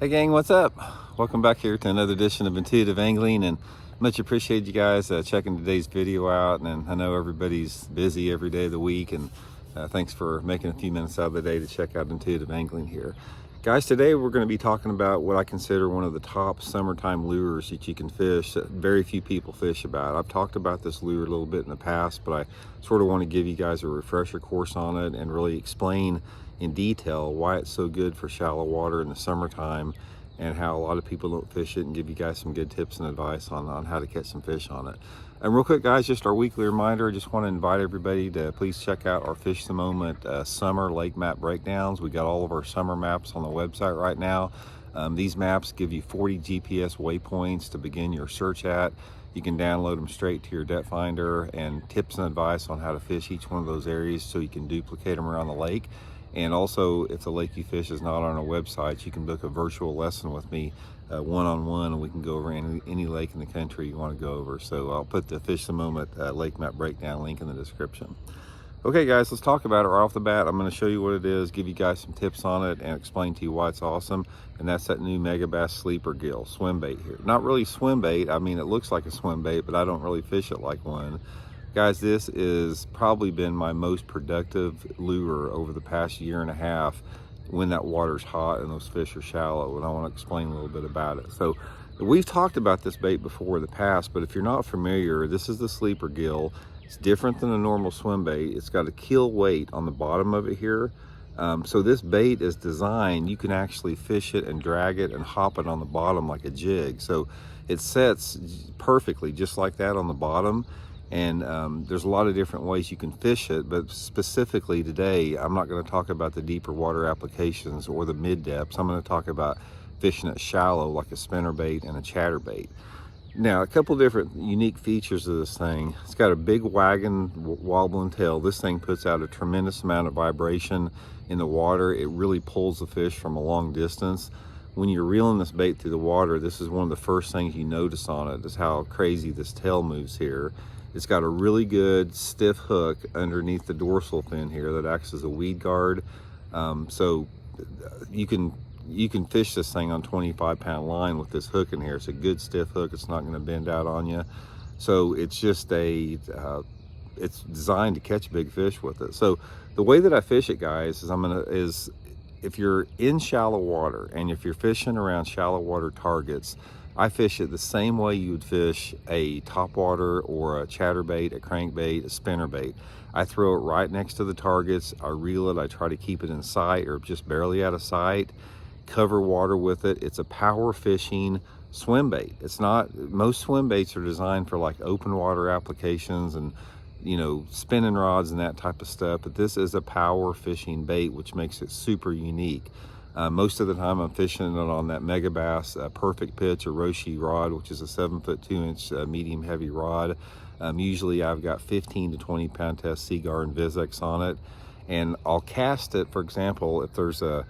Hey gang, what's up? Welcome back here to another edition of Intuitive Angling, and much appreciate you guys checking today's video out. And I know everybody's busy every day of the week, and thanks for making a few minutes out of the day to check out Intuitive Angling here. Guys, today we're going to be talking about what I consider one of the top summertime lures that you can fish that very few people fish about. I've talked about this lure a little bit in the past, but I sort of want to give you guys a refresher course on it and really explain in detail why it's so good for shallow water in the summertime and how a lot of people don't fish it, and give you guys some good tips and advice on how to catch some fish on it. And real quick guys, just our weekly reminder, I just want to invite everybody to please check out our Fish the Moment summer lake map breakdowns. We got all of our summer maps on the website right now. These maps give you 40 GPS waypoints to begin your search at. You can download them straight to your depth finder, and tips and advice on how to fish each one of those areas so you can duplicate them around the lake. And also, if the lake you fish is not on our website, you can book a virtual lesson with me one-on-one, and we can go over any lake in the country you want to go over. So I'll put the Fish the Moment lake map breakdown link in the description. Okay guys, let's talk about it right off the bat. I'm going to show you what it is, give you guys some tips on it, and explain to you why it's awesome. And that's that new Megabass Sleeper Gill swim bait here. Not really swim bait. I mean, it looks like a swim bait, but I don't really fish it like one. Guys, this is probably been my most productive lure over the past year and a half when that water's hot and those fish are shallow, and I want to explain a little bit about it. So we've talked about this bait before in the past, but if you're not familiar, this is the Sleeper Gill. It's different than a normal swim bait. It's got a keel weight on the bottom of it here. So this bait is designed, you can actually fish it and drag it and hop it on the bottom like a jig. So it sets perfectly just like that on the bottom. And there's a lot of different ways you can fish it, but specifically today I'm not going to talk about the deeper water applications or the mid depths. I'm going to talk about fishing it shallow like a spinnerbait and a chatterbait. Now, a couple different unique features of this thing. It's got a big wagon wobbling tail. This thing puts out a tremendous amount of vibration in the water. It really pulls the fish from a long distance. When you're reeling this bait through the water, this is one of the first things you notice on it, is how crazy this tail moves here. It's got a really good stiff hook underneath the dorsal fin here that acts as a weed guard. So you can fish this thing on 25-pound line with this hook in here. It's a good stiff hook. It's not going to bend out on you. So it's just it's designed to catch big fish with it. So the way that I fish it, guys, is if you're in shallow water and if you're fishing around shallow water targets, I fish it the same way you would fish a topwater or a chatterbait, a crankbait, a spinnerbait. I throw it right next to the targets. I reel it. I try to keep it in sight or just barely out of sight. Cover water with it. It's a power fishing swim bait. It's not, most swim baits are designed for like open water applications and, you know, spinning rods and that type of stuff. But this is a power fishing bait, which makes it super unique. Most of the time I'm fishing it on that Megabass Perfect Pitch Oroshi rod, which is a 7-foot 2-inch medium heavy rod. Usually I've got 15 to 20 pound test Seaguar and Vizex on it, and I'll cast it. For example, if there's a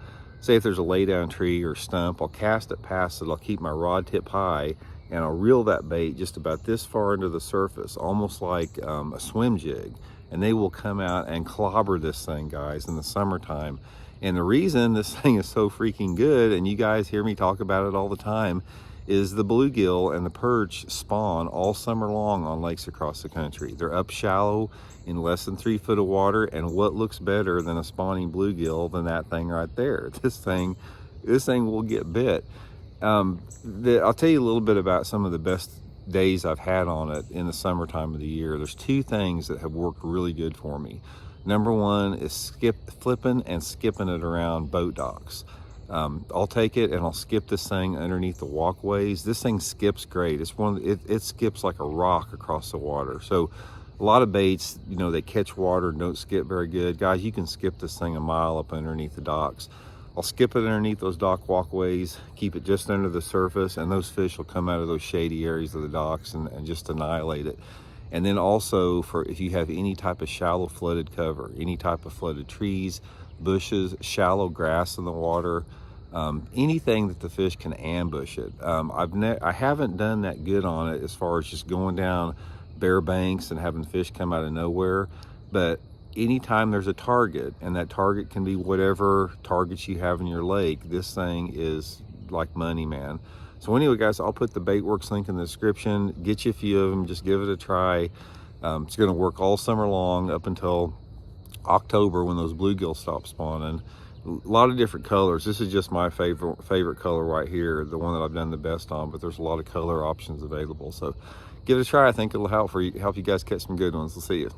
lay down tree or stump, I'll cast it past it. I'll keep my rod tip high and I'll reel that bait just about this far into the surface, almost like a swim jig, and they will come out and clobber this thing, guys, in the summertime. And the reason this thing is so freaking good, and you guys hear me talk about it all the time, is the bluegill and the perch spawn all summer long on lakes across the country. They're up shallow in less than 3 foot of water, and what looks better than a spawning bluegill than that thing right there? This thing will get bit. I'll tell you a little bit about some of the best days I've had on it in the summertime of the year. There's two things that have worked really good for me. Number one is flipping and skipping it around boat docks. I'll take it and I'll skip this thing underneath the walkways. This thing skips great. It skips like a rock across the water. So a lot of baits, you know, they catch water and don't skip very good. Guys, you can skip this thing a mile up underneath the docks. I'll skip it underneath those dock walkways, keep it just under the surface, and those fish will come out of those shady areas of the docks and just annihilate it. And then also, if you have any type of shallow flooded cover, any type of flooded trees, bushes, shallow grass in the water, anything that the fish can ambush it. I haven't done that good on it as far as just going down bare banks and having fish come out of nowhere, but anytime there's a target, and that target can be whatever targets you have in your lake, this thing is like money, man. So anyway, guys, I'll put the Baitworks link in the description. Get you a few of them. Just give it a try. It's going to work all summer long up until October when those bluegill stop spawning. A lot of different colors. This is just my favorite color right here, the one that I've done the best on, but there's a lot of color options available. So give it a try. I think it'll help you guys catch some good ones. We'll see you.